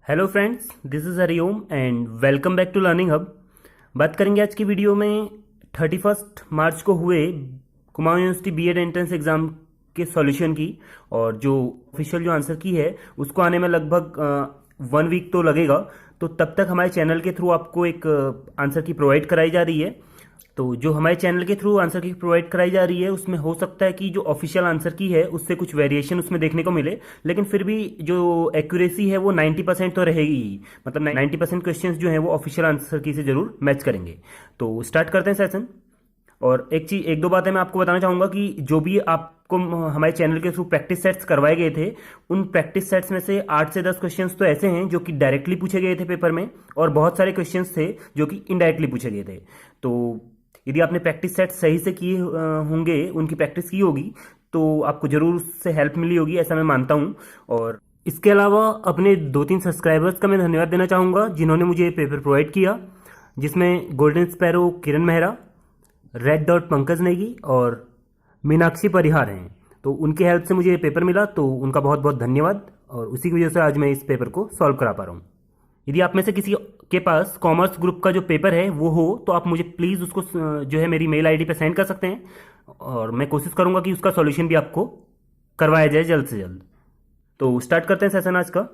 Hello friends, this is Hariom and welcome back to learning hub. बात करेंगे आज की वीडियो में 31 मार्च को हुए Kumaon university BEd entrance exam के सॉल्यूशन की। और जो ऑफिशियल जो आंसर की है उसको आने में लगभग 1 वीक तो लगेगा। तो तब तक हमारे चैनल के थ्रू आपको एक आंसर की प्रोवाइड कराई जा रही है। तो जो हमारे चैनल के थ्रू आंसर की प्रोवाइड कराई जा रही है उसमें हो सकता है कि जो ऑफिशियल आंसर की है उससे कुछ वेरिएशन उसमें देखने को मिले, लेकिन फिर भी जो एक्यूरेसी है वो 90% तो रहेगी ही। मतलब 90% क्वेश्चंस जो हैं वो ऑफिशियल आंसर की से जरूर मैच करेंगे। तो स्टार्ट करते हैं सेशन। और एक दो बातें मैं आपको बताना चाहूँगा कि जो भी आपको हमारे चैनल के थ्रू प्रैक्टिस सेट्स करवाए गए थे, उन प्रैक्टिस सेट्स में से 8 से 10 क्वेश्चंस तो ऐसे हैं जो कि डायरेक्टली पूछे गए थे पेपर में, और बहुत सारे क्वेश्चंस थे जो कि इनडायरेक्टली पूछे गए थे। तो यदि आपने प्रैक्टिस सेट सही से किए होंगे, उनकी प्रैक्टिस की होगी, तो आपको जरूर उससे हेल्प मिली होगी, ऐसा मैं मानता हूँ। और इसके अलावा अपने 2-3 सब्सक्राइबर्स का मैं धन्यवाद देना चाहूँगा जिन्होंने मुझे पेपर प्रोवाइड किया, जिसमें गोल्डन स्पैरो किरण मेहरा, रेड डॉट पंकज नेगी और मीनाक्षी परिहार हैं। तो उनकी हेल्प से मुझे ये पेपर मिला, तो उनका बहुत बहुत धन्यवाद। और उसी की वजह से आज मैं इस पेपर को सॉल्व करा पा रहा हूँ। यदि आप में से किसी के पास कॉमर्स ग्रुप का जो पेपर है वो हो, तो आप मुझे प्लीज़ उसको जो है मेरी मेल आईडी पे सेंड कर सकते हैं, और मैं कोशिश करूंगा कि उसका सॉल्यूशन भी आपको करवाया जाए जल्द से जल्द। तो स्टार्ट करते हैं सेशन आज का।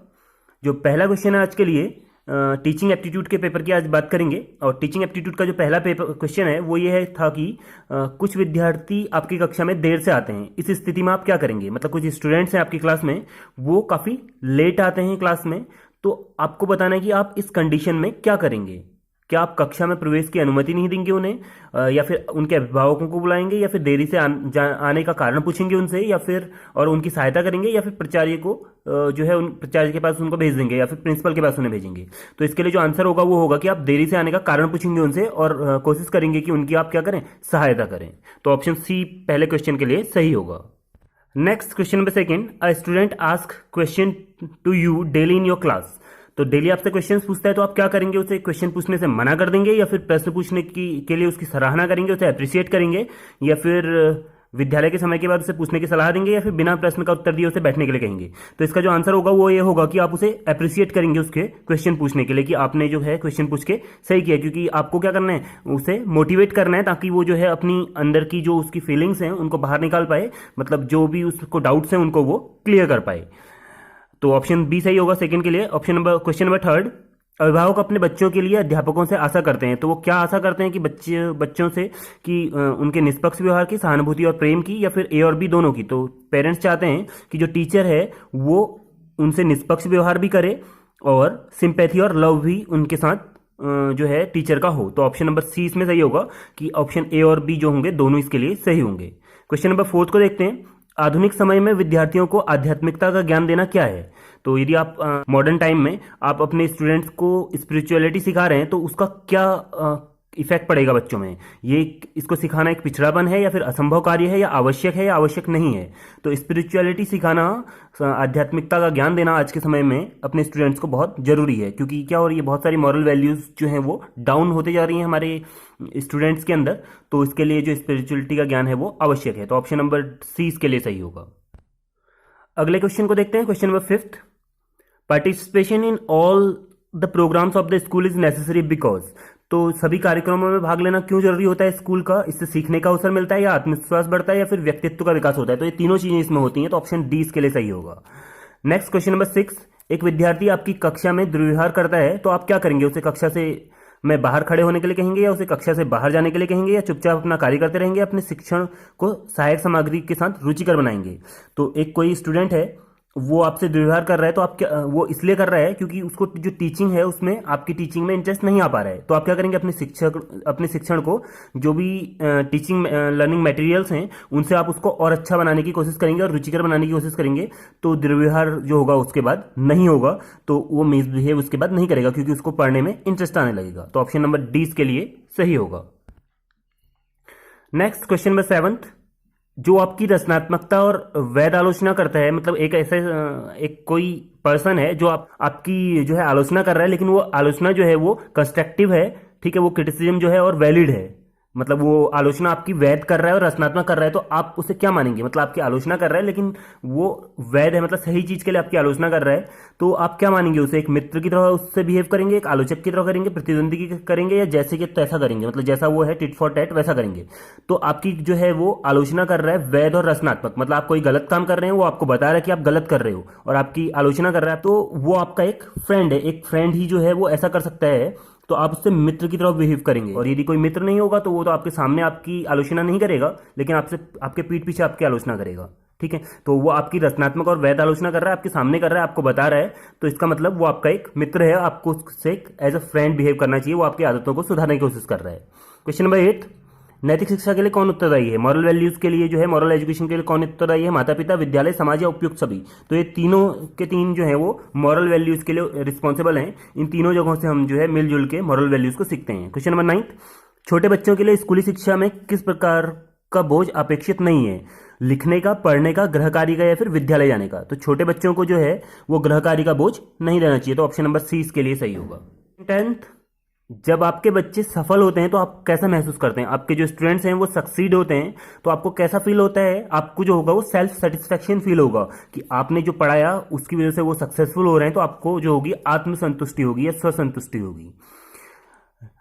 जो पहला क्वेश्चन है आज के लिए, टीचिंग एप्टीट्यूड के पेपर की आज बात करेंगे। और टीचिंग एप्टीट्यूड का जो पहला पेपर क्वेश्चन है वो ये है था कि कुछ विद्यार्थी आपकी कक्षा में देर से आते हैं, इस स्थिति में आप क्या करेंगे। मतलब कुछ स्टूडेंट्स हैं आपकी क्लास में, वो काफ़ी लेट आते हैं क्लास में, तो आपको बताना है कि आप इस कंडीशन में क्या करेंगे। क्या आप कक्षा में प्रवेश की अनुमति नहीं देंगे उन्हें, या फिर उनके अभिभावकों को बुलाएंगे, या फिर देरी से आने का कारण पूछेंगे उनसे, या फिर और उनकी सहायता करेंगे, या फिर प्राचार्य को जो है उन प्राचार्य के पास उनको भेज देंगे, या फिर प्रिंसिपल के पास उन्हें भेजेंगे। तो इसके लिए जो आंसर होगा वो होगा कि आप देरी से आने का कारण पूछेंगे उनसे, और कोशिश करेंगे कि उनकी आप क्या करें, सहायता करें। तो ऑप्शन सी पहले क्वेश्चन के लिए सही होगा। Next question number second, a student ask question to you daily in your class. तो डेली आपसे क्वेश्चन पूछता है, तो आप क्या करेंगे, उसे क्वेश्चन पूछने से मना कर देंगे, या फिर प्रश्न पूछने के लिए उसकी सराहना करेंगे, उसे अप्रिशिएट करेंगे, या फिर विद्यालय के समय के बाद उसे पूछने की सलाह देंगे, या फिर बिना प्रश्न का उत्तर दिए उसे बैठने के लिए कहेंगे। तो इसका जो आंसर होगा वो ये होगा कि आप उसे अप्रिशिएट करेंगे उसके क्वेश्चन पूछने के लिए, कि आपने जो है क्वेश्चन पूछ के सही किया। क्योंकि आपको क्या करना है, उसे मोटिवेट करना है, ताकि वो जो है अपनी अंदर की जो उसकी फीलिंग्स हैं उनको बाहर निकाल पाए। मतलब जो भी उसको डाउट्स हैं उनको वो क्लियर कर पाए। तो ऑप्शन बी सही होगा सेकंड के लिए। क्वेश्चन नंबर थर्ड, अभिभावक अपने बच्चों के लिए अध्यापकों से आशा करते हैं। तो वो क्या आशा करते हैं कि बच्चों से कि उनके निष्पक्ष व्यवहार की, सहानुभूति और प्रेम की, या फिर ए और बी दोनों की। तो पेरेंट्स चाहते हैं कि जो टीचर है वो उनसे निष्पक्ष व्यवहार भी करे, और सिंपैथी और लव भी उनके साथ जो है टीचर का हो। तो ऑप्शन नंबर सी इसमें सही होगा, कि ऑप्शन ए और बी जो होंगे दोनों इसके लिए सही होंगे। क्वेश्चन नंबर फोर्थ को देखते हैं, आधुनिक समय में विद्यार्थियों को आध्यात्मिकता का ज्ञान देना क्या है। तो यदि आप मॉडर्न टाइम में आप अपने स्टूडेंट्स को स्पिरिचुअलिटी सिखा रहे हैं, तो उसका क्या इफेक्ट पड़ेगा बच्चों में। ये इसको सिखाना एक पिछड़ापन है, या फिर असंभव कार्य है, या आवश्यक नहीं है। तो स्पिरिचुअलिटी सिखाना, आध्यात्मिकता का ज्ञान देना आज के समय में अपने स्टूडेंट्स को बहुत जरूरी है। क्योंकि क्या हो रही है, बहुत सारी मॉरल वैल्यूज जो हैं वो डाउन होते जा रही हैं हमारे स्टूडेंट्स के अंदर। तो इसके लिए जो स्पिरिचुअलिटी का ज्ञान है वो आवश्यक है। तो ऑप्शन नंबर सी इसके लिए सही होगा। अगले क्वेश्चन को देखते हैं। Question number fifth, participation in all the programmes of the school is necessary because. तो सभी कार्यक्रमों में भाग लेना क्यों जरूरी होता है स्कूल का। इससे सीखने का अवसर मिलता है, या आत्मविश्वास बढ़ता है, या फिर व्यक्तित्व का विकास होता है। तो ये तीनों चीजें इसमें होती हैं। तो ऑप्शन डी इसके लिए सही होगा। नेक्स्ट क्वेश्चन नंबर सिक्स, एक विद्यार्थी आपकी कक्षा में दुर्व्यवहार करता है, तो आप क्या करेंगे, उसे कक्षा से में बाहर खड़े होने के लिए कहेंगे, या उसे कक्षा से बाहर जाने के लिए कहेंगे, या चुपचाप अपना कार्य करते रहेंगे, अपने शिक्षण को सहायक सामग्री के साथ रुचिकर बनाएंगे। तो एक कोई स्टूडेंट है, वो आपसे दुर्व्यवहार कर रहा है, तो आप क्या, वो इसलिए कर रहा है क्योंकि उसको जो टीचिंग है उसमें, आपकी टीचिंग में इंटरेस्ट नहीं आ पा रहा है। तो आप क्या करेंगे, अपने शिक्षण को, जो भी टीचिंग लर्निंग मटेरियल्स हैं उनसे आप उसको और अच्छा बनाने की कोशिश करेंगे, और रुचिकर बनाने की कोशिश करेंगे। तो दुर्व्यवहार जो होगा उसके बाद नहीं होगा, तो वो मिसबिहेव उसके बाद नहीं करेगा, क्योंकि उसको पढ़ने में इंटरेस्ट आने लगेगा। तो ऑप्शन नंबर डी इसके लिए सही होगा। नेक्स्ट क्वेश्चन नंबर सेवंथ, जो आपकी रचनात्मकता और वैध आलोचना करता है। मतलब एक कोई पर्सन है जो आपकी जो है आलोचना कर रहा है, लेकिन वो आलोचना जो है वो कंस्ट्रक्टिव है, ठीक है, वो क्रिटिसिज्म जो है और वैलिड है, मतलब वो आलोचना आपकी वैध कर रहा है और रचनात्मक कर रहा है, तो आप उसे क्या मानेंगे? मतलब आपकी आलोचना कर रहा है लेकिन वो वैध है, मतलब सही चीज के लिए आपकी आलोचना कर रहा है, तो आप क्या मानेंगे? उसे एक मित्र की तरह उससे बिहेव करेंगे, एक आलोचक की तरह करेंगे, प्रतिद्वंदी की करेंगे, या जैसे कि तैसा करेंगे, मतलब जैसा वो है टिट फॉर टैट वैसा करेंगे? तो आपकी जो है वो आलोचना कर रहा है वैध और रचनात्मक, मतलब आप कोई गलत काम कर रहे हैं, वो आपको बता रहा है कि आप गलत कर रहे हो और आपकी आलोचना कर रहा है, तो वो आपका एक फ्रेंड है। एक फ्रेंड ही जो है वो ऐसा कर सकता है, तो आप उससे मित्र की तरह बिहेव करेंगे। और यदि कोई मित्र नहीं होगा तो वो तो आपके सामने आपकी आलोचना नहीं करेगा, लेकिन आपसे आपके पीठ पीछे आपकी आलोचना करेगा। ठीक है, तो वो आपकी रचनात्मक और वैध आलोचना कर रहा है, आपके सामने कर रहा है, आपको बता रहा है, तो इसका मतलब वो आपका एक मित्र है, आपको उससे एज अ फ्रेंड बिहेव करना चाहिए, वो आपकी आदतों को सुधारने की कोशिश कर रहा है। क्वेश्चन नंबर 8, नैतिक शिक्षा के लिए कौन उत्तरदायी है? मॉरल वैल्यूज के लिए जो है, मॉरल एजुकेशन के लिए कौन उत्तरदायी है? माता पिता, विद्यालय, समाज या उपयुक्त सभी? तो ये तीनों के तीन जो है वो मॉरल वैल्यूज के लिए रिस्पॉन्सिबल हैं। इन तीनों जगहों से हम जो है मिलजुल के मॉरल वैल्यूज को सीखते हैं। क्वेश्चन नंबर 9, छोटे बच्चों के लिए स्कूली शिक्षा में किस प्रकार का बोझ अपेक्षित नहीं है? लिखने का, पढ़ने का, गृह कार्य का, या फिर विद्यालय जाने का? तो छोटे बच्चों को जो है वो गृह कार्य का बोझ नहीं रहना चाहिए, तो ऑप्शन नंबर सी इसके लिए सही होगा। 10th, जब आपके बच्चे सफल होते हैं तो आप कैसा महसूस करते हैं? आपके जो स्टूडेंट्स हैं वो सक्सीड होते हैं तो आपको कैसा फील होता है? आपको जो होगा वो सेल्फ सेटिस्फेक्शन फील होगा कि आपने जो पढ़ाया उसकी वजह से वो सक्सेसफुल हो रहे हैं, तो आपको जो होगी आत्मसंतुष्टि होगी या स्वसंतुष्टि होगी।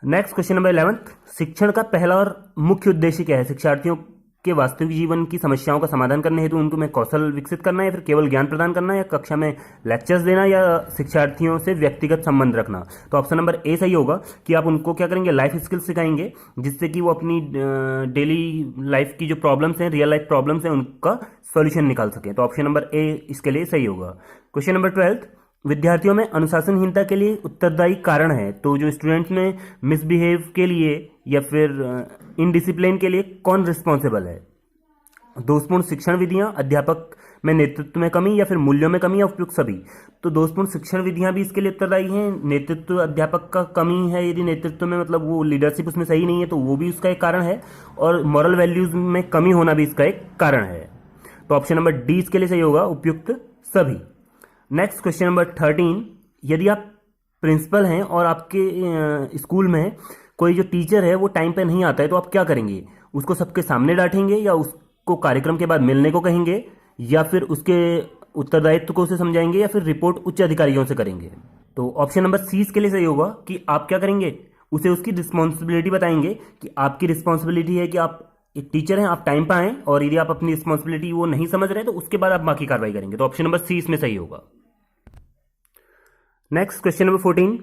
नेक्स्ट क्वेश्चन नंबर 11th, शिक्षण का पहला और मुख्य उद्देश्य क्या है? शिक्षार्थियों के वास्तविक जीवन की समस्याओं का समाधान करने हेतु उनको में कौशल विकसित करना, या फिर केवल ज्ञान प्रदान करना, या कक्षा में लेक्चर्स देना, या शिक्षार्थियों से व्यक्तिगत संबंध रखना? तो ऑप्शन नंबर ए सही होगा कि आप उनको क्या करेंगे, लाइफ स्किल्स सिखाएंगे, जिससे कि वो अपनी डेली लाइफ की जो प्रॉब्लम्स हैं, रियल लाइफ प्रॉब्लम्स हैं, उनका सॉल्यूशन निकाल सकें। तो ऑप्शन नंबर ए इसके लिए सही होगा। क्वेश्चन नंबर 12, विद्यार्थियों में अनुशासनहीनता के लिए उत्तरदायी कारण है? तो जो स्टूडेंट्स में मिसबिहेव के लिए या फिर इनडिसिप्लिन के लिए कौन रिस्पॉन्सिबल है? दोषपूर्ण शिक्षण विधियां, अध्यापक में नेतृत्व में कमी, या फिर मूल्यों में कमी, या उपयुक्त सभी? तो दोषपूर्ण शिक्षण विधियां भी इसके लिए उत्तरदायी हैं। नेतृत्व, अध्यापक का कमी है, यदि नेतृत्व में मतलब वो लीडरशिप उसमें सही नहीं है तो वो भी उसका एक कारण है, और मॉरल वैल्यूज में कमी होना भी इसका एक कारण है। तो ऑप्शन नंबर डी इसके लिए सही होगा, उपयुक्त सभी। नेक्स्ट क्वेश्चन नंबर 13, यदि आप प्रिंसिपल हैं और आपके स्कूल में कोई जो टीचर है वो टाइम पे नहीं आता है, तो आप क्या करेंगे? उसको सबके सामने डांटेंगे, या उसको कार्यक्रम के बाद मिलने को कहेंगे, या फिर उसके उत्तरदायित्व को उसे समझाएंगे, या फिर रिपोर्ट उच्च अधिकारियों से करेंगे? तो ऑप्शन नंबर सी इसके लिए सही होगा कि आप क्या करेंगे, उसे उसकी रिस्पॉन्सिबिलिटी बताएंगे कि आपकी रिस्पॉन्सिबिलिटी है कि आप एक टीचर हैं, आप टाइम पर आएँ, और यदि आप अपनी रिस्पॉन्सिबिलिटी वो नहीं समझ रहे तो उसके बाद आप बाकी कार्रवाई करेंगे। तो ऑप्शन नंबर सी इसमें सही होगा। नेक्स्ट क्वेश्चन नंबर 14,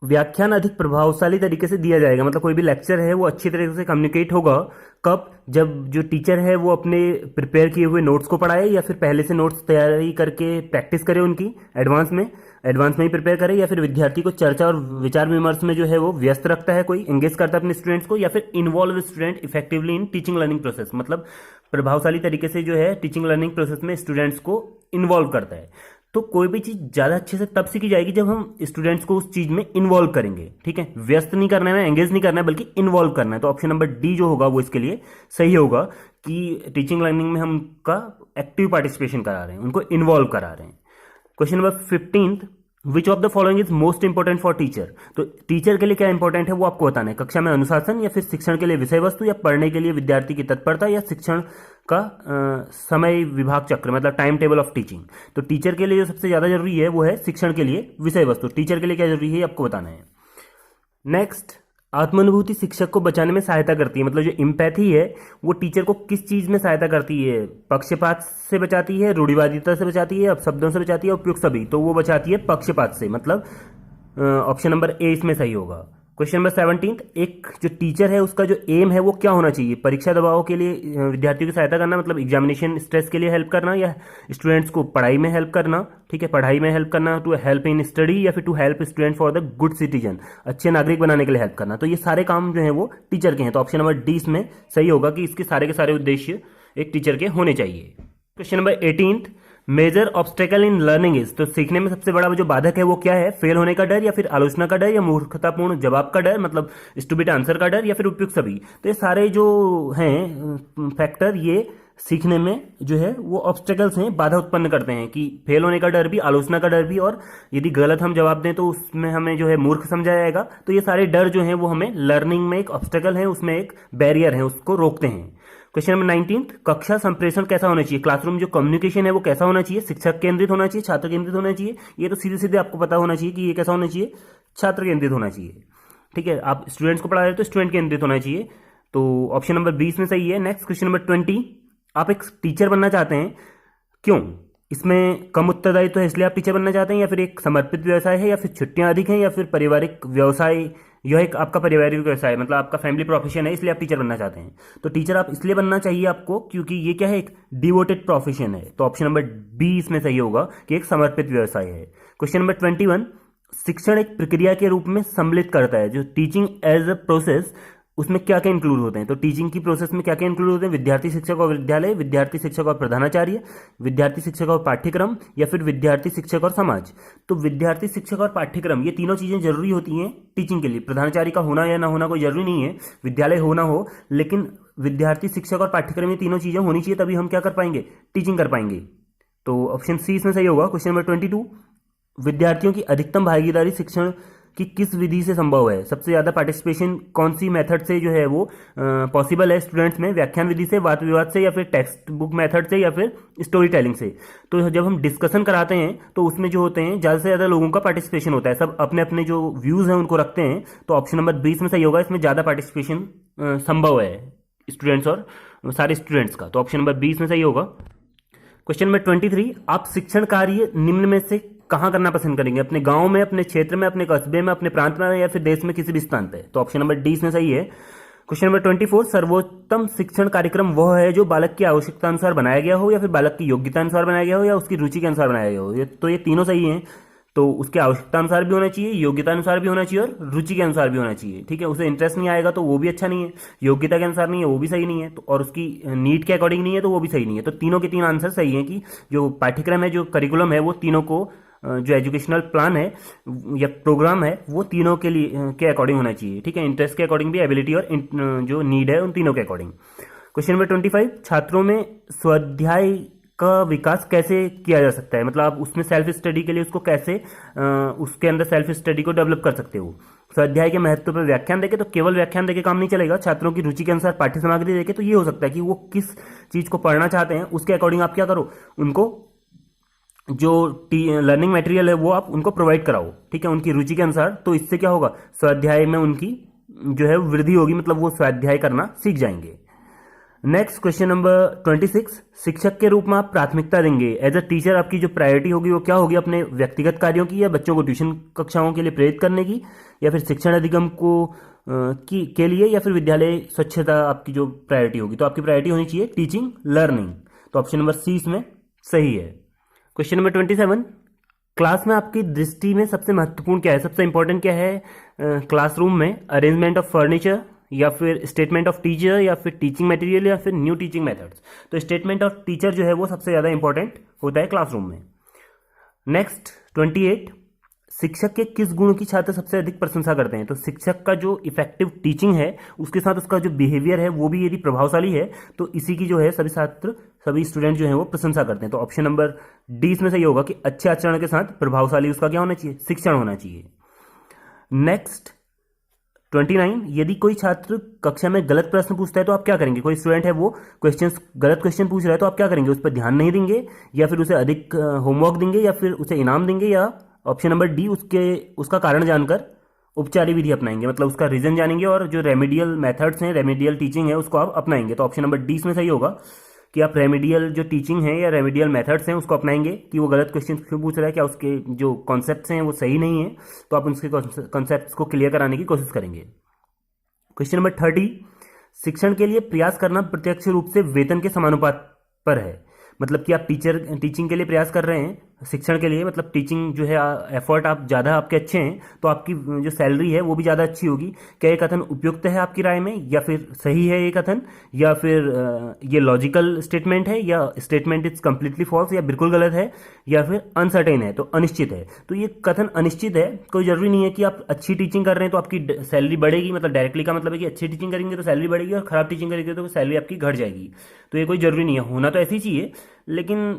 व्याख्यान अधिक प्रभावशाली तरीके से दिया जाएगा, मतलब कोई भी लेक्चर है वो अच्छी तरीके से कम्युनिकेट होगा कब? जब जो टीचर है वो अपने प्रिपेयर किए हुए नोट्स को पढ़ाए, या फिर पहले से नोट्स तैयारी करके प्रैक्टिस करे उनकी एडवांस में ही प्रिपेयर करे, या फिर विद्यार्थी को चर्चा और विचार विमर्श में जो है वो व्यस्त रखता है, कोई एंगेज करता है अपने स्टूडेंट्स को, या फिर involve student effectively in teaching learning process, मतलब प्रभावशाली तरीके से जो है टीचिंग लर्निंग प्रोसेस में स्टूडेंट्स को इन्वॉल्व करता है। तो कोई भी चीज ज्यादा अच्छे से तब सीखी जाएगी जब हम स्टूडेंट्स को उस चीज में इन्वॉल्व करेंगे। ठीक है, व्यस्त नहीं करना है, एंगेज नहीं करना है, बल्कि इन्वॉल्व करना है। तो ऑप्शन नंबर डी जो होगा वो इसके लिए सही होगा कि टीचिंग लर्निंग में हम उनका एक्टिव पार्टिसिपेशन करा रहे हैं, उनको इन्वॉल्व करा रहे हैं। Question number 15, which of the following is most important for teacher? तो टीचर के लिए क्या इंपॉर्टेंट है वो आपको बताना है। कक्षा में अनुशासन, या फिर शिक्षण के लिए विषय वस्तु, या पढ़ने के लिए विद्यार्थी की तत्परता, या शिक्षण का समय विभाग चक्र, मतलब टाइम टेबल ऑफ टीचिंग? तो टीचर के लिए जो सबसे ज्यादा जरूरी है वो है शिक्षण के लिए विषय वस्तु। टीचर के लिए क्या जरूरी है आपको बताना है। नेक्स्ट, आत्मानुभूति शिक्षक को बचाने में सहायता करती है, मतलब जो इम्पैथी है वो टीचर को किस चीज में सहायता करती है? पक्षपात से बचाती है, रूढ़िवादिता से बचाती है, अपशब्दों से बचाती है, उपयुक्त सभी? तो वो बचाती है पक्षपात से, मतलब ऑप्शन नंबर ए इसमें सही होगा। क्वेश्चन नंबर 17, एक जो टीचर है उसका जो एम है वो क्या होना चाहिए? परीक्षा दबाव के लिए विद्यार्थियों की सहायता करना, मतलब एग्जामिनेशन स्ट्रेस के लिए हेल्प करना, या स्टूडेंट्स को पढ़ाई में हेल्प करना? ठीक है, पढ़ाई में हेल्प करना, टू हेल्प इन स्टडी, या फिर to help student for the good citizen, अच्छे नागरिक बनाने के लिए हेल्प करना? तो ये सारे काम जो है वो टीचर के हैं। तो ऑप्शन नंबर डी इसमें सही होगा कि इसके सारे के सारे उद्देश्य एक टीचर के होने चाहिए। Question number 18, major obstacle in learning is? तो सीखने में सबसे बड़ा जो बाधक है वो क्या है? फेल होने का डर, या फिर आलोचना का डर, या मूर्खतापूर्ण जवाब का डर, मतलब स्टूपिड आंसर का डर, या फिर उपयुक्त सभी? तो ये सारे जो हैं फैक्टर ये सीखने में जो है वो ऑब्स्टेकल्स हैं, बाधा उत्पन्न करते हैं, कि फेल होने का डर भी, आलोचना का डर भी, और यदि गलत हम जवाब दें तो उसमें हमें जो है मूर्ख समझा जाएगा। तो ये सारे डर जो हैं वो हमें लर्निंग में एक ऑब्स्टेकल है, उसमें एक बैरियर है, उसको रोकते हैं। क्वेश्चन नंबर 19, कक्षा संप्रेषण कैसा होना चाहिए? क्लासरूम जो कम्युनिकेशन है वो कैसा होना चाहिए? शिक्षक केंद्रित होना चाहिए, छात्र केंद्रित होना चाहिए? ये तो सीधे सीधे आपको पता होना चाहिए कि ये कैसा होना चाहिए, छात्र केंद्रित होना चाहिए। ठीक है, आप स्टूडेंट्स को पढ़ा रहे हो तो स्टूडेंट केंद्रित होना चाहिए। तो ऑप्शन नंबर 20 में सही है। नेक्स्ट क्वेश्चन नंबर 20, आप एक टीचर बनना चाहते हैं, क्यों? इसमें कम उत्तरदायित्व है इसलिए आप टीचर बनना चाहते हैं, या फिर एक समर्पित व्यवसाय है, या फिर छुट्टियां अधिक हैं, या फिर पारिवारिक व्यवसाय, यह एक आपका पारिवारिक व्यवसाय मतलब आपका फैमिली प्रोफेशन है इसलिए आप टीचर बनना चाहते हैं? तो टीचर आप इसलिए बनना चाहिए आपको क्योंकि ये क्या है, एक डिवोटेड प्रोफेशन है। तो ऑप्शन नंबर बी इसमें सही होगा कि एक समर्पित व्यवसाय है। क्वेश्चन नंबर 21, शिक्षण एक प्रक्रिया के रूप में सम्मिलित करता है, जो टीचिंग एज अ प्रोसेस, उसमें क्या क्या इंक्लूड होते हैं? तो टीचिंग की प्रोसेस में क्या क्या इंक्लूड होते हैं? विद्यार्थी शिक्षक और विद्यालय, विद्यार्थी शिक्षक और प्रधानाचार्य, विद्यार्थी शिक्षक और पाठ्यक्रम, या फिर विद्यार्थी शिक्षक और समाज। तो विद्यार्थी शिक्षक और पाठ्यक्रम ये तीनों चीजें जरूरी होती हैं टीचिंग के लिए। प्रधानाचार्य का होना या ना होना कोई जरूरी नहीं है, विद्यालय हो ना हो, लेकिन विद्यार्थी शिक्षक और पाठ्यक्रम ये तीनों चीजें होनी चाहिए, तभी हम क्या कर पाएंगे, टीचिंग कर पाएंगे। तो ऑप्शन सी इसमें सही होगा। क्वेश्चन नंबर 22, विद्यार्थियों की अधिकतम भागीदारी शिक्षण कि किस विधि से संभव है? सबसे ज्यादा पार्टिसिपेशन कौन सी मेथड से जो है वो पॉसिबल है स्टूडेंट्स में? व्याख्यान विधि से, वाद विवाद से, या फिर टेक्स्ट बुक मेथड से, या फिर स्टोरी टेलिंग से? तो जब हम डिस्कशन कराते हैं तो उसमें जो होते हैं ज्यादा से ज्यादा लोगों का पार्टिसिपेशन होता है, सब अपने अपने जो व्यूज हैं उनको रखते हैं। तो ऑप्शन नंबर 20 में सही होगा, इसमें ज्यादा पार्टिसिपेशन संभव है स्टूडेंट्स और सारे स्टूडेंट्स का। तो ऑप्शन नंबर 20 में सही होगा। क्वेश्चन नंबर 23, आप शिक्षण कार्य निम्न में से कहां करना पसंद करेंगे? अपने गांव में, अपने क्षेत्र में, अपने कस्बे में, अपने प्रांत में, या फिर देश में किसी भी स्थान पे? तो ऑप्शन नंबर डी इसमें सही है। क्वेश्चन नंबर 24, सर्वोत्तम शिक्षण कार्यक्रम वह है जो बालक की आवश्यकता अनुसार बनाया गया हो, या फिर बालक की योग्यता अनुसार बनाया गया हो, या उसकी रुचि के अनुसार बनाया गया हो? तो ये तीनों सही हैं। तो उसके आवश्यकता अनुसार भी होना चाहिए, योग्यता अनुसार भी होना चाहिए, और रुचि के अनुसार भी होना चाहिए। ठीक है, उसे इंटरेस्ट नहीं आएगा तो वो भी अच्छा नहीं है, योग्यता के अनुसार नहीं है वो भी सही नहीं है, तो और उसकी नीड के अकॉर्डिंग नहीं है तो वो भी सही नहीं है। तो तीनों के तीन आंसर सही है कि जो पाठ्यक्रम है, जो करिकुलम है, वो तीनों को, जो एजुकेशनल प्लान है या प्रोग्राम है, वो तीनों के लिए के अकॉर्डिंग होना चाहिए। ठीक है, इंटरेस्ट के अकॉर्डिंग भी, एबिलिटी और जो नीड है उन तीनों के अकॉर्डिंग। क्वेश्चन नंबर 25, छात्रों में स्वाध्याय का विकास कैसे किया जा सकता है? मतलब आप उसमें सेल्फ स्टडी के लिए उसको कैसे उसके अंदर सेल्फ स्टडी को डेवलप कर सकते हो? स्वाध्याय के महत्व पर व्याख्यान देके, तो केवल व्याख्यान देके काम नहीं चलेगा, छात्रों की रुचि के अनुसार पाठ्य सामग्री देके। तो ये हो सकता है कि वो किस चीज को पढ़ना चाहते हैं उसके अकॉर्डिंग आप क्या करो, उनको जो लर्निंग मटेरियल है वो आप उनको प्रोवाइड कराओ। ठीक है, उनकी रुचि के अनुसार। तो इससे क्या होगा, स्वाध्याय में उनकी जो है वृद्धि होगी, मतलब वो स्वाध्याय करना सीख जाएंगे। नेक्स्ट क्वेश्चन नंबर 26, शिक्षक के रूप में आप प्राथमिकता देंगे एज अ टीचर, आपकी जो प्रायोरिटी होगी वो क्या होगी? अपने व्यक्तिगत कार्यों की, या बच्चों को ट्यूशन कक्षाओं के लिए प्रेरित करने की, या फिर शिक्षण अधिगम को के लिए, या फिर विद्यालय स्वच्छता आपकी जो प्रायोरिटी होगी? तो आपकी प्रायोरिटी होनी चाहिए टीचिंग लर्निंग। तो ऑप्शन नंबर सी इसमें सही है। क्वेश्चन नंबर 27, क्लास में आपकी दृष्टि में सबसे महत्वपूर्ण क्या है, सबसे इंपॉर्टेंट क्या है क्लासरूम में? अरेंजमेंट ऑफ फर्नीचर, या फिर स्टेटमेंट ऑफ टीचर, या फिर टीचिंग मटेरियल, या फिर न्यू टीचिंग मेथड्स? तो स्टेटमेंट ऑफ टीचर जो है वो सबसे ज्यादा इंपॉर्टेंट होता है क्लासरूम में। नेक्स्ट 28, शिक्षक के किस गुण की छात्र सबसे अधिक प्रशंसा करते हैं? तो शिक्षक का जो इफेक्टिव टीचिंग है उसके साथ उसका जो बिहेवियर है वो भी यदि प्रभावशाली है तो इसी की जो है सभी छात्र, सभी स्टूडेंट जो है वो प्रशंसा करते हैं। तो ऑप्शन नंबर डी इसमें सही होगा कि अच्छे आचरण के साथ प्रभावशाली उसका क्या होना चाहिए, शिक्षण होना चाहिए। नेक्स्ट 29, यदि कोई छात्र कक्षा में गलत प्रश्न पूछता है तो आप क्या करेंगे? कोई स्टूडेंट है वो गलत क्वेश्चन पूछ रहा है तो आप क्या करेंगे? उस पर ध्यान नहीं देंगे, या फिर उसे अधिक होमवर्क देंगे, या फिर उसे इनाम देंगे, या ऑप्शन नंबर डी उसका कारण जानकर उपचारी विधि अपनाएंगे, मतलब उसका रीजन जानेंगे और जो रेमेडियल मेथड्स हैं, रेमेडियल टीचिंग है उसको आप अपनाएंगे। तो ऑप्शन नंबर डी इसमें सही होगा कि आप रेमेडियल जो टीचिंग है या रेमेडियल मेथड्स हैं उसको अपनाएंगे, कि वो गलत क्वेश्चन क्यों पूछ रहा है, क्या उसके जो कॉन्सेप्ट्स हैं वो सही नहीं है, तो आप उसके कॉन्सेप्ट्स को क्लियर कराने की कोशिश करेंगे। क्वेश्चन नंबर 30, शिक्षण के लिए प्रयास करना प्रत्यक्ष रूप से वेतन के समानुपात पर है, मतलब कि आप टीचिंग के लिए प्रयास कर रहे हैं, शिक्षण के लिए, मतलब टीचिंग जो है एफर्ट आप ज़्यादा आपके अच्छे हैं तो आपकी जो सैलरी है वो भी ज़्यादा अच्छी होगी। क्या ये कथन उपयुक्त है आपकी राय में, या फिर सही है ये कथन, या फिर ये लॉजिकल स्टेटमेंट है, या स्टेटमेंट इज कंप्लीटली फॉल्स, या बिल्कुल गलत है, या फिर अनसर्टेन है, तो अनिश्चित है। तो ये कथन अनिश्चित है। कोई जरूरी नहीं है कि आप अच्छी टीचिंग कर रहे हैं तो आपकी सैलरी बढ़ेगी, मतलब डायरेक्टली का मतलब है कि अच्छी टीचिंग करेंगे तो सैलरी बढ़ेगी और खराब टीचिंग करेंगे तो सैलरी आपकी घट जाएगी। तो ये कोई जरूरी नहीं है, होना तो ऐसी चाहिए, लेकिन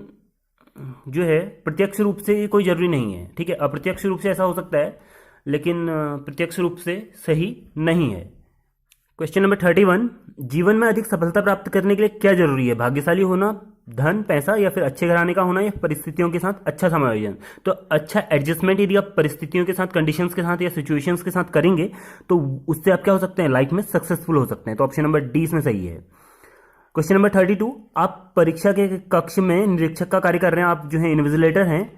जो है प्रत्यक्ष रूप से ये कोई जरूरी नहीं है। ठीक है, अप्रत्यक्ष रूप से ऐसा हो सकता है, लेकिन प्रत्यक्ष रूप से सही नहीं है। क्वेश्चन नंबर 31, जीवन में अधिक सफलता प्राप्त करने के लिए क्या जरूरी है? भाग्यशाली होना, धन, पैसा, या फिर अच्छे घराने का होना, या परिस्थितियों के साथ अच्छा समायोजन। तो अच्छा एडजस्टमेंट यदि आप परिस्थितियों के साथ, कंडीशंस के साथ या सिचुएशंस के साथ करेंगे तो उससे आप क्या हो सकते हैं, लाइफ में सक्सेसफुल हो सकते हैं। तो ऑप्शन नंबर डी इसमें सही है। क्वेश्चन नंबर 32, आप परीक्षा के कक्ष में निरीक्षक का कार्य कर रहे हैं, आप जो है इन्विजिलेटर हैं,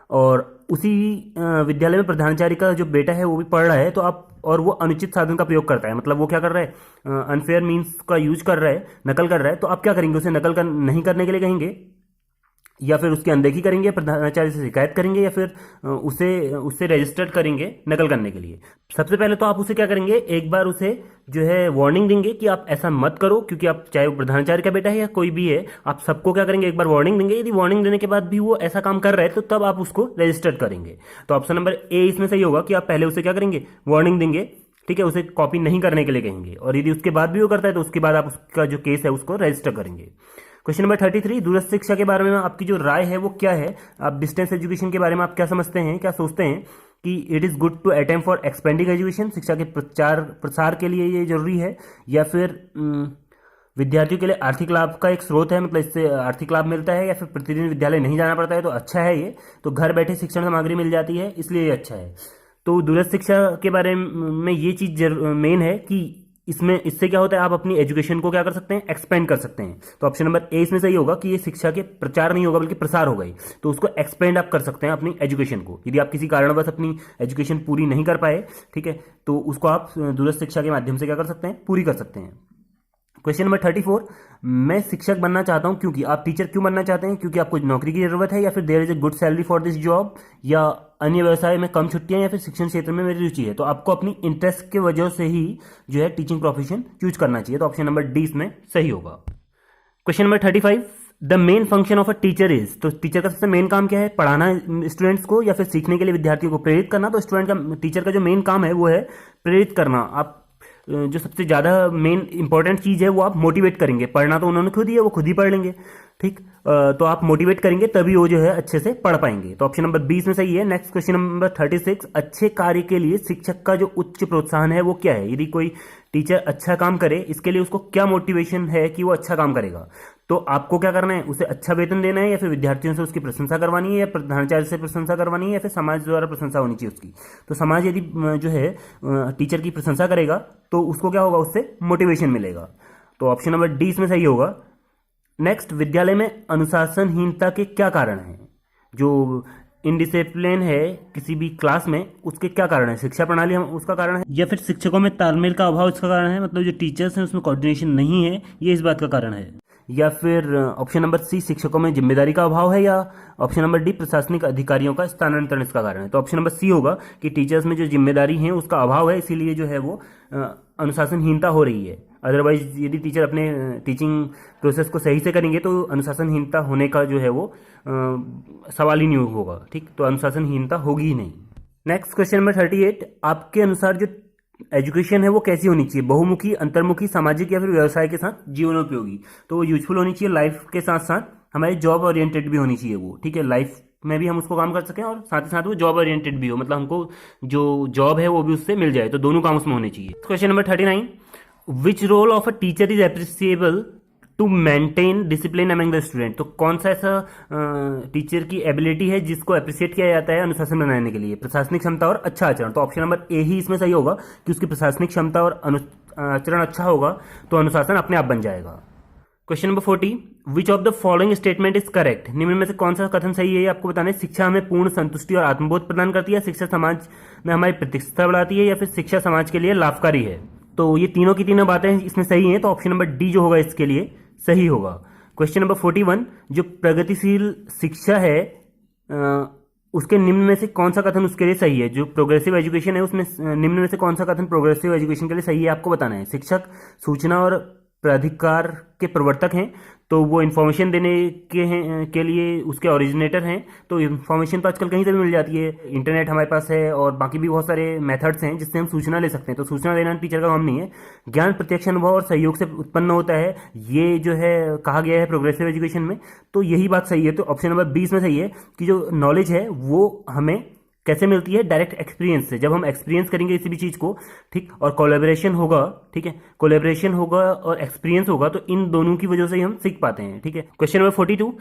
और उसी विद्यालय में प्रधानाचार्य का जो बेटा है वो भी पढ़ रहा है, तो आप, और वो अनुचित साधन का प्रयोग करता है, मतलब वो क्या कर रहा है, अनफेयर मीन्स का यूज कर रहा है, नकल कर रहा है, तो आप क्या करेंगे, उसे नकल नहीं करने के लिए कहेंगे, या फिर उसकी अनदेखी करेंगे, प्रधानाचार्य से शिकायत करेंगे, या फिर उसे उससे रजिस्टर्ड करेंगे नकल करने के लिए? सबसे पहले तो आप उसे क्या करेंगे, एक बार उसे जो है वार्निंग देंगे कि आप ऐसा मत करो, क्योंकि आप चाहे वो प्रधानाचार्य का बेटा है या कोई भी है, आप सबको क्या करेंगे, एक बार वार्निंग देंगे। यदि वार्निंग देने के बाद भी वो ऐसा काम कर रहा है तो तब आप उसको रजिस्टर्ड करेंगे। तो ऑप्शन नंबर ए इसमें सही होगा कि आप पहले उसे क्या करेंगे, वार्निंग देंगे, ठीक है, उसे कॉपी नहीं करने के लिए कहेंगे, और यदि उसके बाद भी वो करता है तो उसके बाद आप उसका जो केस है उसको रजिस्टर करेंगे। क्वेश्चन नंबर 33, दूरस्थ शिक्षा के बारे में आपकी जो राय है वो क्या है? आप डिस्टेंस एजुकेशन के बारे में आप क्या समझते हैं, क्या सोचते हैं कि it is good to attempt for expending education, शिक्षा के प्रसार के लिए ये जरूरी है, या फिर विद्यार्थियों के लिए आर्थिक लाभ का एक स्रोत है, मतलब इससे आर्थिक लाभ मिलता है, या फिर प्रतिदिन विद्यालय नहीं जाना पड़ता है तो अच्छा है ये, तो घर बैठे शिक्षण सामग्री मिल जाती है इसलिए ये अच्छा है। तो दूरस्थ शिक्षा के बारे में ये चीज़ मेन है कि इससे क्या होता है, आप अपनी एजुकेशन को क्या कर सकते हैं, एक्सपेंड कर सकते हैं। तो ऑप्शन नंबर ए इसमें सही होगा कि ये शिक्षा के प्रचार नहीं होगा बल्कि प्रसार होगा ही, तो उसको एक्सपेंड आप कर सकते हैं अपनी एजुकेशन को। यदि आप किसी कारणवश अपनी एजुकेशन पूरी नहीं कर पाए, ठीक है, तो उसको आप दूरस्थ शिक्षा के माध्यम से क्या कर सकते हैं, पूरी कर सकते हैं। क्वेश्चन नंबर 34, मैं शिक्षक बनना चाहता हूं क्योंकि, आप टीचर क्यों बनना चाहते हैं? क्योंकि आपको नौकरी की जरूरत है, या फिर there is a good salary for this job, या अन्य व्यवसाय में कम छुट्टियां, या फिर शिक्षण क्षेत्र में मेरी रुचि है। तो आपको अपनी इंटरेस्ट के वजह से ही जो है टीचिंग प्रोफेशन चूज करना चाहिए। तो ऑप्शन नंबर डी इसमें सही होगा। Question number 35, the main function of a teacher is, तो टीचर का सबसे मेन काम क्या है, पढ़ाना स्टूडेंट्स को, या फिर सीखने के लिए विद्यार्थियों को प्रेरित करना। तो स्टूडेंट का, टीचर का जो मेन काम है वो है प्रेरित करना। आप जो सबसे ज़्यादा मेन इंपॉर्टेंट चीज़ है वो आप मोटिवेट करेंगे, पढ़ना तो उन्होंने खुद ही है, वो खुद ही पढ़ लेंगे, ठीक, तो आप मोटिवेट करेंगे तभी वो जो है अच्छे से पढ़ पाएंगे। तो ऑप्शन नंबर 20 में सही है। नेक्स्ट क्वेश्चन नंबर 36, अच्छे कार्य के लिए शिक्षक का जो उच्च प्रोत्साहन है वो क्या है? यदि कोई टीचर अच्छा काम करे, इसके लिए उसको क्या मोटिवेशन है कि वो अच्छा काम करेगा? तो आपको क्या करना है, उसे अच्छा वेतन देना है, या फिर विद्यार्थियों से उसकी प्रशंसा करवानी है, या प्रधानाचार्य से प्रशंसा करवानी है, या फिर समाज द्वारा प्रशंसा होनी चाहिए उसकी। तो समाज यदि जो है टीचर की प्रशंसा करेगा तो उसको क्या होगा, उससे मोटिवेशन मिलेगा। तो ऑप्शन नंबर डी इसमें सही होगा। नेक्स्ट, विद्यालय में अनुशासनहीनता के क्या कारण हैं? जो इनडिसिप्लिन है किसी भी क्लास में, उसके क्या कारण है? शिक्षा प्रणाली हम उसका कारण है, या फिर शिक्षकों में तालमेल का अभाव इसका कारण है, मतलब जो टीचर्स हैं उसमें कोऑर्डिनेशन नहीं है, ये इस बात का कारण है, या फिर ऑप्शन नंबर सी शिक्षकों में जिम्मेदारी का अभाव है, या ऑप्शन नंबर डी प्रशासनिक अधिकारियों का स्थानांतरण इसका कारण है। तो ऑप्शन नंबर सी होगा कि टीचर्स में जो जिम्मेदारी है उसका अभाव है, इसीलिए जो है वो अनुशासनहीनता हो रही है। अदरवाइज यदि टीचर अपने टीचिंग प्रोसेस को सही से करेंगे तो अनुशासनहीनता होने का जो है वो सवाल ही नहीं होगा, ठीक, तो अनुशासनहीनता होगी ही नहीं। नेक्स्ट क्वेश्चन नंबर 38, आपके अनुसार जो एजुकेशन है वो कैसी होनी चाहिए? बहुमुखी, अंतर्मुखी, सामाजिक, या फिर व्यवसाय के साथ जीवनोपयोगी? तो वो यूजफुल होनी चाहिए, लाइफ के साथ साथ हमारी जॉब ओरिएंटेड भी होनी चाहिए वो, ठीक है, लाइफ में भी हम उसको काम कर सकें और साथ ही साथ वो जॉब ओरिएंटेड भी हो, मतलब हमको जो जॉब है वो भी उससे मिल जाए, तो दोनों काम उसमें होने चाहिए। Question number 39, which role of a teacher is appreciable to maintain discipline among the student? तो कौन सा ऐसा टीचर की एबिलिटी है जिसको अप्रिशिएट किया जाता है अनुशासन बनाने के लिए? प्रशासनिक क्षमता और अच्छा आचरण। तो ऑप्शन नंबर ए ही इसमें सही होगा कि उसकी प्रशासनिक क्षमता और आचरण अच्छा होगा तो अनुशासन अपने आप बन जाएगा। Question number 40, which of the following statement is correct? निम्न में से कौन सा कथन सही है? आपको बताना है। शिक्षा हमें पूर्ण संतुष्टि और आत्मबोध प्रदान करती है, शिक्षा समाज में हमारी प्रतिष्ठा बढ़ाती है, या फिर शिक्षा समाज के लिए लाभकारी है? तो ये तीनों की तीनों बातें इसमें सही हैं, तो ऑप्शन नंबर डी जो होगा इसके लिए सही होगा। क्वेश्चन नंबर 41, जो प्रगतिशील शिक्षा है उसके निम्न में से कौन सा कथन उसके लिए सही है। जो प्रोग्रेसिव एजुकेशन है उसमें निम्न में से कौन सा कथन प्रोग्रेसिव एजुकेशन के लिए सही है आपको बताना है। शिक्षक सूचना और प्राधिकार के प्रवर्तक हैं, तो वो इन्फॉर्मेशन देने के लिए उसके ओरिजिनेटर हैं। तो इन्फॉर्मेशन तो आजकल कहीं से भी मिल जाती है, इंटरनेट हमारे पास है और बाकी भी बहुत सारे मेथड्स हैं जिससे हम सूचना ले सकते हैं। तो सूचना देना टीचर का काम नहीं है। ज्ञान प्रत्यक्ष अनुभव और सहयोग से उत्पन्न होता है, ये जो है कहा गया है प्रोग्रेसिव एजुकेशन में। तो यही बात सही है। तो ऑप्शन नंबर 20 में सही है कि जो नॉलेज है वो हमें कैसे मिलती है, डायरेक्ट एक्सपीरियंस से। जब हम एक्सपीरियंस करेंगे किसी भी चीज को, ठीक, और कोलैबोरेशन होगा, ठीक है, कोलैबोरेशन होगा और एक्सपीरियंस होगा, तो इन दोनों की वजह से ही हम सीख पाते हैं। ठीक है, क्वेश्चन नंबर 42,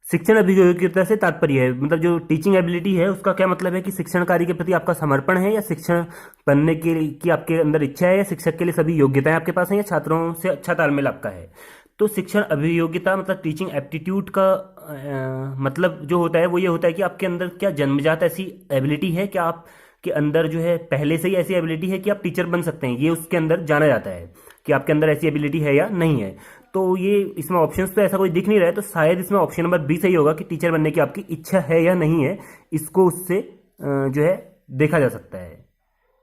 शिक्षण अभियोग्यता से तात्पर्य है, मतलब जो टीचिंग एबिलिटी है उसका क्या मतलब है कि शिक्षण कार्य के प्रति आपका समर्पण है, या शिक्षण बनने के की आपके अंदर इच्छा है, या शिक्षक के लिए सभी योग्यताएं आपके पास हैं, या छात्रों से अच्छा तालमेल आपका है। तो शिक्षण अभियोग्यता मतलब टीचिंग एप्टीट्यूड का मतलब जो होता है वो ये होता है कि आपके अंदर क्या जन्मजात ऐसी एबिलिटी है, क्या आपके अंदर जो है पहले से ही ऐसी एबिलिटी है कि आप टीचर बन सकते हैं। ये उसके अंदर जाना जाता है कि आपके अंदर ऐसी एबिलिटी है या नहीं है। तो ये इसमें ऑप्शंस तो ऐसा कोई दिख नहीं रहा है, तो शायद इसमें ऑप्शन नंबर बी सही होगा कि टीचर बनने की आपकी इच्छा है या नहीं है, इसको उससे जो है देखा जा सकता है।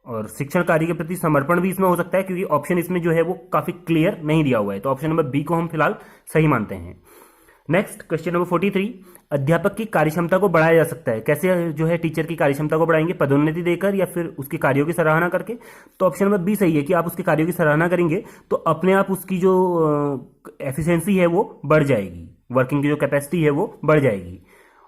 और शिक्षण कार्य के प्रति समर्पण भी इसमें हो सकता है, क्योंकि ऑप्शन इसमें जो है वो काफी क्लियर नहीं दिया हुआ है। तो ऑप्शन नंबर बी को हम फिलहाल सही मानते हैं। नेक्स्ट क्वेश्चन नंबर 43, अध्यापक की कार्यक्षमता को बढ़ाया जा सकता है। कैसे जो है टीचर की कार्यक्षमता को बढ़ाएंगे, पदोन्नति देकर या फिर उसके कार्यों की सराहना करके। तो ऑप्शन नंबर बी सही है कि आप उसके कार्यों की सराहना करेंगे तो अपने आप उसकी जो एफिशिएंसी है वो बढ़ जाएगी, वर्किंग की जो कैपेसिटी है वो बढ़ जाएगी।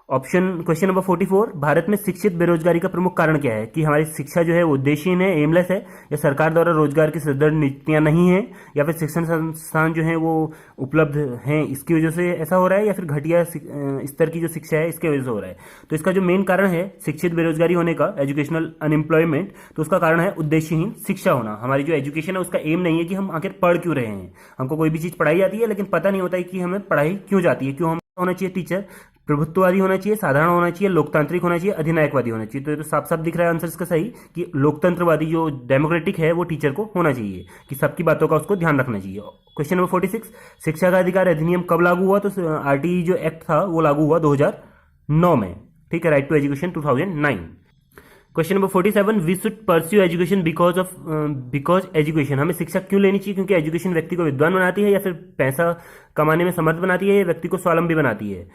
क्वेश्चन नंबर 44, भारत में शिक्षित बेरोजगारी का प्रमुख कारण क्या है, कि हमारी शिक्षा जो है वो उद्देश्यहीन है, एमलेस है, या सरकार द्वारा रोजगार की सुदृढ़ नीतियां नहीं है, या फिर शिक्षण संस्थान जो है वो उपलब्ध हैं इसकी वजह से ऐसा हो रहा है, या फिर घटिया स्तर की जो शिक्षा है इसके वजह से हो रहा है। तो इसका जो मेन कारण है शिक्षित बेरोजगारी होने का, एजुकेशनल अनएम्प्लॉयमेंट, तो उसका कारण है उद्देश्यहीन शिक्षा होना। हमारी जो एजुकेशन है उसका एम नहीं है कि हम आखिर पढ़ क्यों रहे हैं। हमको कोई भी चीज पढ़ाई जाती है लेकिन पता नहीं होता है कि हमें पढ़ाई क्यों जाती है, क्यों हम होना चाहिए टीचर, प्रभुत्ववादी होना चाहिए, साधारण होना चाहिए, लोकतांत्रिक होना चाहिए, अधिनायकवादी होना चाहिए। तो ये तो साफ साफ दिख रहा है आंसर इसका सही कि लोकतंत्रवादी जो डेमोक्रेटिक है वो टीचर को होना चाहिए, कि सबकी बातों का उसको ध्यान रखना चाहिए। क्वेश्चन नंबर 46, शिक्षा का अधिकार अधिनियम कब लागू हुआ। तो आरटीई जो एक्ट था वो लागू हुआ 2009 में। ठीक है, right to education 2009। Question number 47, we should pursue education because education, हमें शिक्षा क्यों लेनी चाहिए, क्योंकि एजुकेशन व्यक्ति को विद्वान बनाती है, या फिर पैसा कमाने में समर्थ बनाती है, या व्यक्ति को स्वावलंबी बनाती है।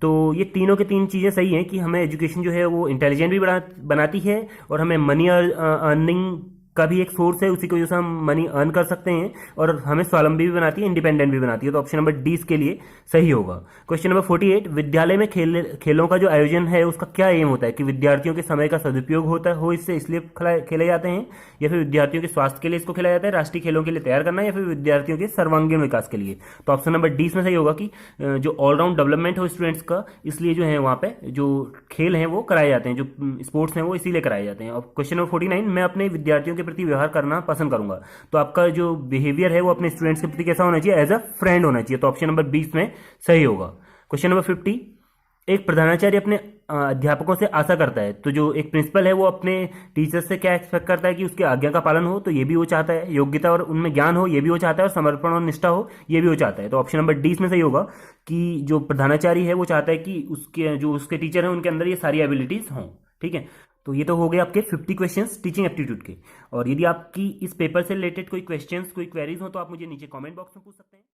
तो ये तीनों के तीन चीज़ें सही हैं कि हमें एजुकेशन जो है वो इंटेलिजेंट भी बनाती है, और हमें मनी अर्निंग का भी एक सोर्स है, उसी की वजह से हम मनी अर्न कर सकते हैं, और हमें स्वावलंबी भी बनाती है, इंडिपेंडेंट भी बनाती है। तो ऑप्शन नंबर डी इसके लिए सही होगा। क्वेश्चन नंबर 48, विद्यालय में खेलों का जो आयोजन है उसका क्या एम होता है, कि विद्यार्थियों के समय का सदुपयोग होता हो इससे, इसलिए खेले जाते हैं, या फिर विद्यार्थियों के स्वास्थ्य के लिए इसको खेला जाता है, राष्ट्रीय खेलों के लिए तैयार करना, या फिर विद्यार्थियों के सर्वांगीण विकास के लिए। तो ऑप्शन नंबर डी इसमें सही होगा कि जो ऑलराउंड डेवलपमेंट हो स्टूडेंट्स का, इसलिए जो है वहाँ पे जो खेल हैं वो कराए जाते हैं, जो स्पोर्ट्स हैं वो इसीलिए कराए जाते हैं। और क्वेश्चन नंबर 49, मैं अपने विद्यार्थियों के प्रति व्यवहार करना पसंद करूंगा। तो आपका जो बिहेवियर है वो अपने स्टूडेंट्स के प्रति कैसा होना चाहिए, एज अ फ्रेंड होना चाहिए। तो ऑप्शन नंबर 20 में सही होगा। क्वेश्चन नंबर 50, एक प्रधानाचार्य अपने अध्यापकों से आशा करता है, तो जो एक प्रिंसिपल है वो अपने टीचर से क्या एक्सपेक्ट करता है, कि उसके आज्ञा का पालन हो, तो ये भी वो चाहता है, योग्यता और उनमें ज्ञान हो ये भी वो चाहता है, और समर्पण और निष्ठा हो ये भी वो चाहता है। तो ऑप्शन नंबर डी में सही होगा कि जो प्रधानाचार्य है वो चाहता है कि उसके टीचर हैं उनके अंदर ये सारी एबिलिटीज हों। ठीक है, तो ये तो हो गए आपके 50 क्वेश्चंस टीचिंग एप्टीट्यूड के। और यदि आपकी इस पेपर से रिलेटेड कोई क्वेश्चंस, कोई क्वेरीज हो तो आप मुझे नीचे कमेंट बॉक्स में पूछ सकते हैं।